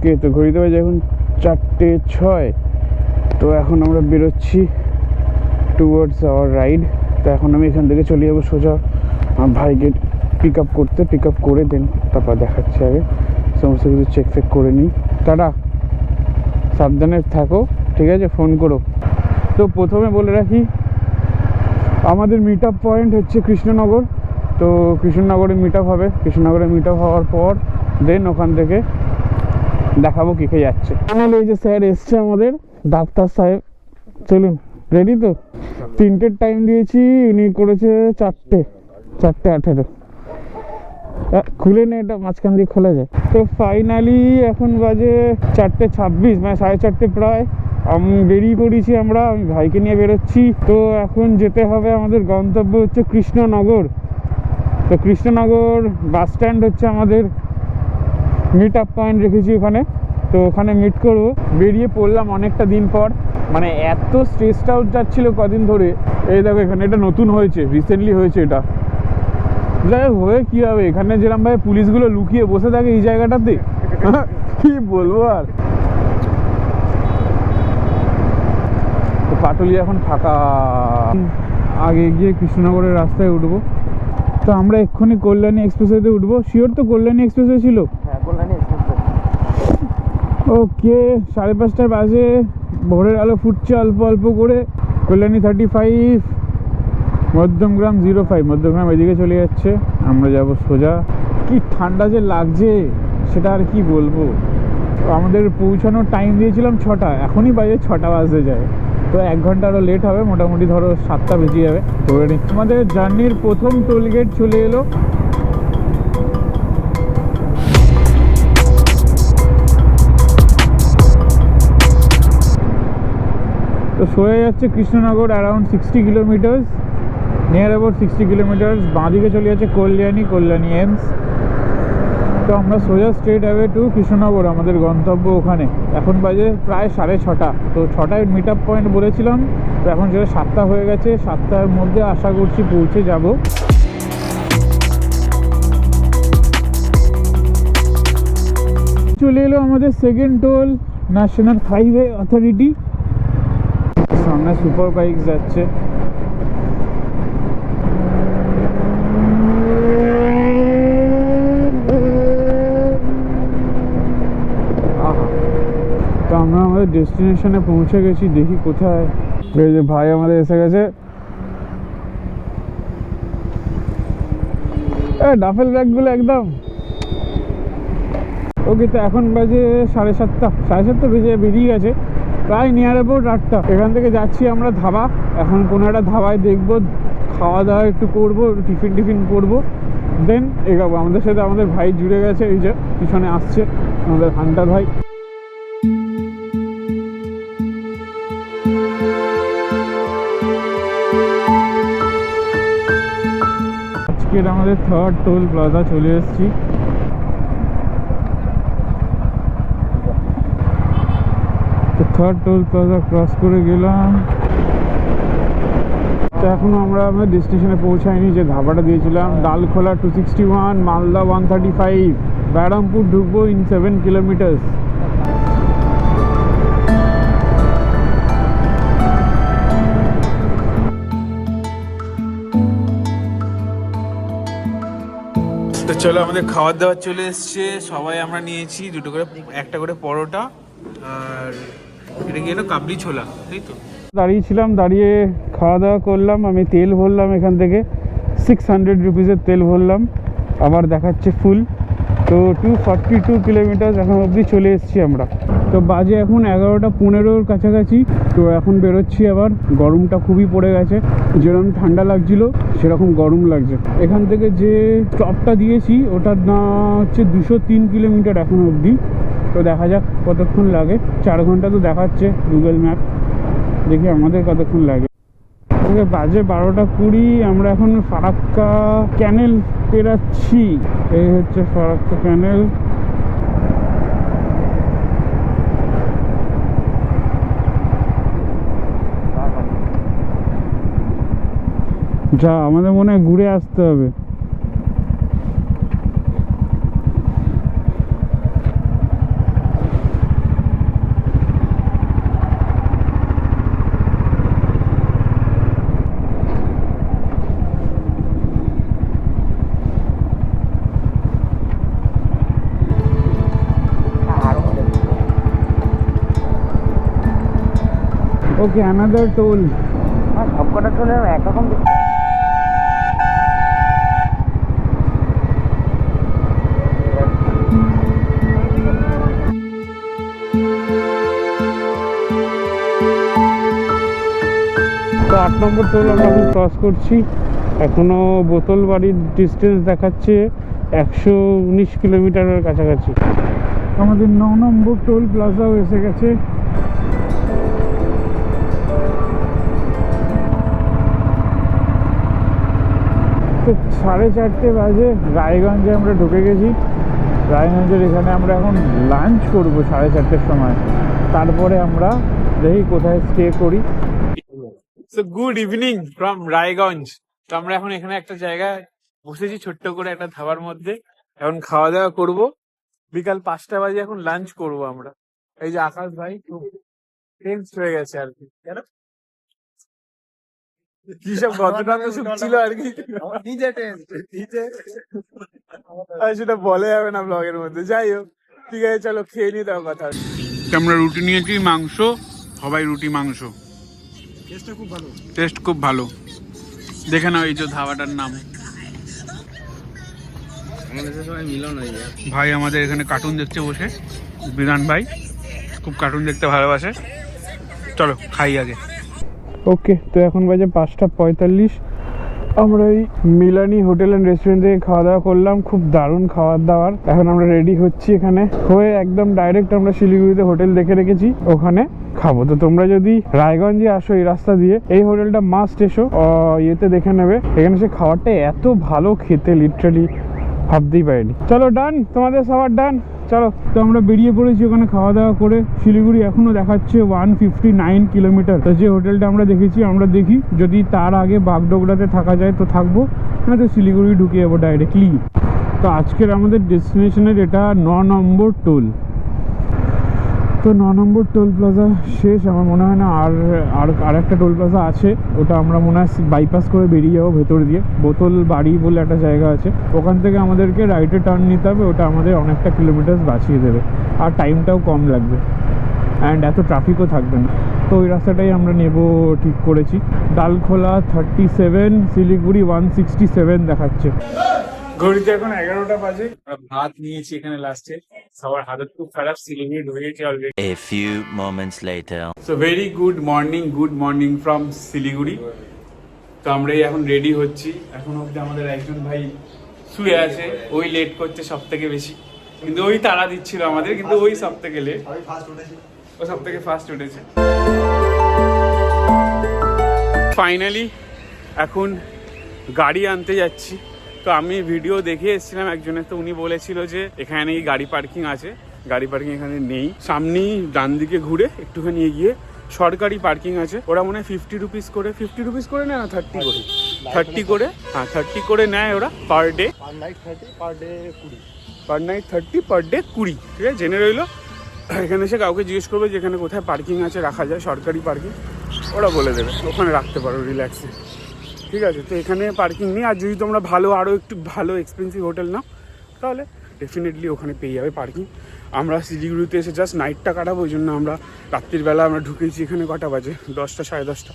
ওকে, তো ঘড়িতে বাজে এখন 4:06। তো এখন আমরা বেরোচ্ছি টুয়ার্ডস আওয়ার রাইড। তো এখন আমি এখান থেকে চলে যাবো সোজা আমার ভাইকে পিক আপ করে দেন, তারপর দেখাচ্ছি। আগে সমস্ত কিছু চেক ফেক করে নিই। টাটা, সাবধানে থাকো, ঠিক আছে, ফোন করো। তো প্রথমে বলে রাখি, আমাদের মিট আপ পয়েন্ট হচ্ছে কৃষ্ণনগর। তো কৃষ্ণনগরে মিট আপ হবে। কৃষ্ণনগরে মিট আপ হওয়ার পর দেন ওখান থেকে দেখাবো কী খেয়ে যাচ্ছে। তাহলে এই যে স্যার এসছে আমাদের, ডাক্তার সাহেব। চলুন, রেডি তো? 3টের টাইম দিয়েছি, উনি করেছে 4:18। খুলে নে, এটা মাঝখান দিয়ে খোলা যায়। তো ফাইনালি এখন বাজে 4:26, মানে 4:30 প্রায়। আমি বেরিয়ে পড়েছি আমরা, আমি ভাইকে নিয়ে বেরোচ্ছি। তো এখন যেতে হবে, আমাদের গন্তব্য হচ্ছে কৃষ্ণনগর। তো কৃষ্ণনগর বাস স্ট্যান্ড হচ্ছে আমাদের মিট আপ পয়েন্ট রেখেছি ওখানে। তো ওখানে মিট করবো। বেরিয়ে পড়লাম অনেকটা দিন পর, মানে এত স্ট্রেসড আউট যাচ্ছিল কদিন ধরে। এই দেখো এখানে এটা নতুন হয়েছে, রিসেন্টলি হয়েছে এটা। যাই হয়ে কী হবে, এখানে যেরকমভাবে পুলিশগুলো লুকিয়ে বসে থাকে এই জায়গাটাতে, কি বলবো আর। পাটুলি এখন ফাঁকা। আগে গিয়ে কৃষ্ণনগরের রাস্তায় উঠবো। তো আমরা এক্ষুনি কল্যাণী এক্সপ্রেসওয়েতে উঠবো। শিওর তো কল্যাণী এক্সপ্রেসওয়ে ছিল? ওকে, 5:30 বাজে, ভোরের আলো ফুটছে অল্প অল্প করে। কল্যাণী 35, মধ্যমগ্রাম 05। মধ্যমগ্রাম এদিকে চলে যাচ্ছে, আমরা যাব সোজা। কি ঠান্ডা যে লাগছে সেটা আর কি বলবো। আমাদের পৌঁছানোর টাইম দিয়েছিলাম 6টা, এখনই বাজে 6টা বাজতে যায়। তো 1 ঘন্টা আরও লেট হবে, মোটামুটি ধরো 7টা বেজে যাবে। ধরে নিই আমাদের জার্নির প্রথম টোল গেট চলে এলো। তো সোজা যাচ্ছে Krishnanagar, around 60 kilometres, near about 60 kilometres. বাঁদিকে চলে যাচ্ছে কল্যাণী এমস। তো আমরা সোজা স্ট্রেট অ্যাওয়ে টু কৃষ্ণনগর, আমাদের গন্তব্য ওখানে। এখন বাজে প্রায় 6:30। তো 6টায় মিট আপ পয়েন্ট বলেছিলাম, তো এখন সেটা 7টা হয়ে গেছে। 7টার মধ্যে আশা করছি পৌঁছে যাব। চলে এলো আমাদের second toll, national highway authority. সামনে সুপার বাইক যাচ্ছে। তো আমরা আমাদের ডেস্টিনেশনে পৌঁছে গেছি, দেখি কোথায়। এই যে ভাই আমাদের এসে গেছে। ডাফেল ব্যাগগুলো একদম ওকে। তো এখন বাজে 7:30 বেরিয়ে গেছে, প্রায় নিয়ার অ্যাবাউট 8টা। এখান থেকে যাচ্ছি আমরা ধাবা। এখন কোনো একটা ধাবায় দেখবো, খাওয়া দাওয়া একটু করবো, টিফিন করবো, দেন এগাবো। আমাদের সাথে আমাদের ভাই জুড়ে গেছে, এই যে পিছনে আসছে আমাদের হান্টার ভাই। আজকের আমাদের 3rd টোল প্লাজা চলে এসেছি। তো 3rd টোল প্লাজা ক্রস করে গেলাম। তো এখনও আমরা আমাদের ডেস্টিনেশনে পৌঁছাইনি। যে ধাবাটা দিয়েছিলাম, ডালখোলা 261, মালদা 135, ব্যারামপুর ঢুকবো ইন 7 কিলোমিটার্স। তো চলো, আমাদের খাবার দাবার চলে এসছে। সবাই আমরা নিয়েছি একটা করে পরোটা, আর এটা কি এলো কাবলি ছোলা, তাই তো। দাঁড়িয়েছিলাম, দাঁড়িয়ে খাওয়া দাওয়া করলাম। আমি তেল ভরলাম এখান থেকে, 600 রুপিসের তেল ভরলাম। আবার দেখাচ্ছে ফুল। তো 242 কিলোমিটার এখন অবধি চলে এসেছি আমরা। তো বাজে এখন 11:15 কাছাকাছি। তো এখন বেরোচ্ছি আবার। গরমটা খুবই পড়ে গেছে, যেরকম ঠান্ডা লাগছিল সেরকম গরম লাগছে। এখান থেকে যে স্টপটা দিয়েছি ওটার না হচ্ছে 203 কিলোমিটার এখন অবধি। তো দেখা যাক কতক্ষণ লাগে। 4 ঘন্টা তো দেখাচ্ছে গুগল ম্যাপ, দেখি আমাদের কতক্ষণ লাগে। বাজে 12:20। আমরা এখন ফারাক্কা ক্যানেল পেরাচ্ছি। এই হচ্ছে ফারাক্কা ক্যানেল। যা আমাদের মনে হয় ঘুরে আসতে হবে। ওকে, অ্যানাদার টোল। সবকটা চলে একরকম দেখতে। তো 8 নম্বর টোল আমরা এখন ক্রস করছি। এখনো বোতল বাড়ির ডিস্টেন্স দেখাচ্ছে 119 কিলোমিটারের কাছাকাছি। আমাদের 9 নম্বর টোল প্লাজাও এসে গেছে। তো 4:30 বাজে, রায়গঞ্জে আমরা ঢুকে গেছি। রায়গঞ্জের এখানে আমরা এখন লাঞ্চ করবো 4:30-র সময়। তারপরে আমরা দেখি কোথায় স্টে করি। So good evening from Raiganj. তো আমরা এখন এখানে একটা জায়গায় বসেছি, ছোট্ট করে একটা ধাবার মধ্যে। এখন খাওয়া দাওয়া করব। বিকাল 5টা বাজে এখন লাঞ্চ করব আমরা। এই যে আকাশ ভাই খুব টেন্স হয়ে গেছে আর কি। কেন কি সব ঘটনা তো শুনছিল আর কি, সেটা বলে যাবে না ব্লগের মধ্যে। যাই হোক, ঠিক আছে, চলো খেয়ে নিই, তাও কথা। আমরা রুটি নিয়েছি, মাংস, সবাই রুটি মাংস। টেস্ট খুব ভালো। দেখে নাও এই যে ধাবাটার নাম। ভাই আমাদের এখানে কার্টুন দেখছে বসে, বিধান ভাই খুব কার্টুন দেখতে ভালোবাসে। চলো খাই আগে। ওকে, তো এখন বাজে 5:45। আমরা এই মিলানি হোটেল অ্যান্ড রেস্টুরেন্ট থেকে খাওয়া দাওয়া করলাম, খুব দারুণ খাবার দাবার। এখন আমরা রেডি হচ্ছি এখানে হয়ে, একদম ডাইরেক্ট আমরা শিলিগুড়িতে হোটেল দেখে রেখেছি, ওখানে খাবো। তো তোমরা যদি রায়গঞ্জে আসো এই রাস্তা দিয়ে, এই হোটেলটা মাস্ট এসো, ইয়েতে দেখে নেবে। এখানে সে খাবারটা এত ভালো খেতে, লিটারালি ভাবতেই পারিনি। চলো ডান, তোমাদের সবার ডান, চলো। তো আমরা বেরিয়ে পড়েছি ওখানে খাওয়া দাওয়া করে। শিলিগুড়ি এখনো দেখাচ্ছে 159 কিলোমিটার। তো যে হোটেলটা আমরা দেখেছি, আমরা দেখি যদি তার আগে বাগডোগরাতে থাকা যায় তো থাকবো, না তো শিলিগুড়ি ঢুকে যাবো ডাইরেক্টলি। তো আজকের আমাদের ডেস্টিনেশনের এটা 9 নম্বর টোল। তো 9 নম্বর টোল প্লাজা শেষ। আমার মনে হয় না আর একটা টোল প্লাজা আছে, ওটা আমরা মনে হয় বাইপাস করে বেরিয়ে যাবো ভেতর দিয়ে। বোতল বাড়ি বলে একটা জায়গা আছে, ওখান থেকে আমাদেরকে রাইটে টার্ন নিতে হবে। ওটা আমাদের অনেকটা কিলোমিটার বাঁচিয়ে দেবে, আর টাইমটাও কম লাগবে, অ্যান্ড এত ট্রাফিকও থাকবে না। তো ওই রাস্তাটাই আমরা নেব ঠিক করেছি। ডালখোলা 37, শিলিগুড়ি 167 দেখাচ্ছে। ঘড়িতে এখন 11টা বাজে। ভাত নিয়েছি এখানে লাস্টে, সবার হালত খুব খারাপ, শিলিগুড়ি ঢুকে গেছি already. A few moments later. So very good morning from Siliguri. তো আমরা এখন রেডি হচ্ছি। এখন অবধি আমাদের একজন ভাই শুয়ে আছে, ওই লেট করছে সব থেকে বেশি, কিন্তু ওই তাড়া দিচ্ছিল আমাদের, কিন্তু ওই সব থেকে লেট, ও সব থেকে ফার্স্ট উঠেছে। ফাইনালি এখন গাড়ি আনতে যাচ্ছি। তো আমি ভিডিও দেখে এসেছিলাম একজনের, তো উনি বলেছিল যে এখানে নাকি গাড়ি পার্কিং আছে। গাড়ি পার্কিং এখানে নেই। সামনেই ডান দিকে ঘুরে একটুখানি এগিয়ে সরকারি পার্কিং আছে। ওরা মনে হয় 50 রুপিস করে, 50 রুপিস করে নেয় না 30 করে, 30 করে, হ্যাঁ 30 করে নেয় ওরা per day. Per night 30, per day 20। Per night 30, per day 20। ঠিক আছে, জেনে রইলো। এখানে এসে কাউকে জিজ্ঞেস করবে যেখানে কোথায় পার্কিং আছে রাখা যায়, সরকারি পার্কিং, ওরা বলে দেবে, ওখানে রাখতে পারো রিল্যাক্সে। ঠিক আছে, তো এখানে পার্কিং নেই। আর যদি তোমরা আরও একটু ভালো এক্সপেন্সিভ হোটেল নাও, তাহলে ডেফিনেটলি ওখানে পেয়ে যাবে পার্কিং। আমরা শিলিগুড়িতে এসে জাস্ট নাইটটা কাটাবো, ওই জন্য আমরা রাত্রিবেলা আমরা ঢুকেছি এখানে। কটা বাজে? 10টা, 10:30।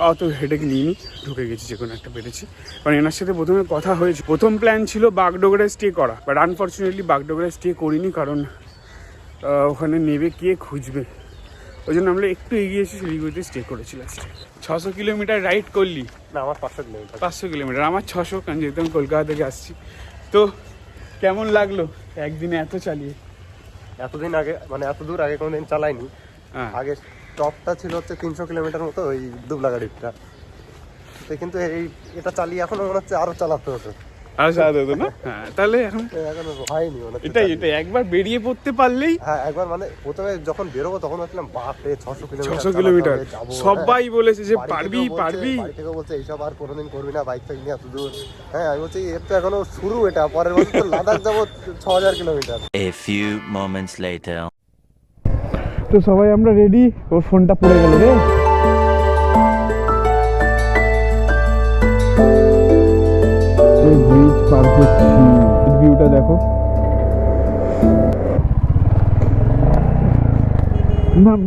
অত হেডেক নিইনি, ঢুকে গেছি, যে কোনো একটা পেরেছি। কারণ এনার সাথে প্রথমে কথা হয়েছে, প্রথম প্ল্যান ছিল বাগডোগরায় স্টে করা, বাট আনফর্চুনেটলি বাগডোগরায় স্টে করিনি, কারণ ওখানে নেবে কে খুঁজবে। ওই জন্য আমরা একটু এগিয়ে এসে শিলিগুড়িতে স্টে করেছি লাস্টে। 600 কিলোমিটার রাইড করলি? না, আমার 500 কিলোমিটার। 500 কিলোমিটার, আমার 600, কারণ যেহেতু আমি কলকাতা থেকে আসছি। তো কেমন লাগলো একদিনে এত চালিয়ে? এতদিন আগে, মানে এত দূর আগে কোনোদিন চালাইনি। হ্যাঁ, আগে টপটা ছিল হচ্ছে 300 কিলোমিটার মতো, ওই দুবলা গাড়িটা। তো কিন্তু এটা চালিয়ে এখনো মনে হচ্ছে আরো চালাতে হতো, আর সাথে হতো না। হ্যাঁ, তাহলে এখন এখনো হয়নি মনে হচ্ছে। এটাই একবার বেরিয়ে পড়তে পারলেই। হ্যাঁ, একবার মানে প্রথমে যখন বেরোবো তখন ভাবছিলাম বাপরে 600 কিলোমিটার সবাই বলেছে যে পারবি। বাড়ি থেকে বলছে এইসব আর কোনোদিন করবি না, বাইক ফাইক নিয়ে এত দূর। হ্যাঁ, আমি বলছি এর তো এখনো শুরু, এটা পরের বছর তো লাদাখ যাবো 6000 kilometre. A few moments later. তো সবাই আমরা রেডি। ওর ফোনটা পড়ে গেল রে। ব্রিজ পার করছি, ভিউটা দেখো। নাম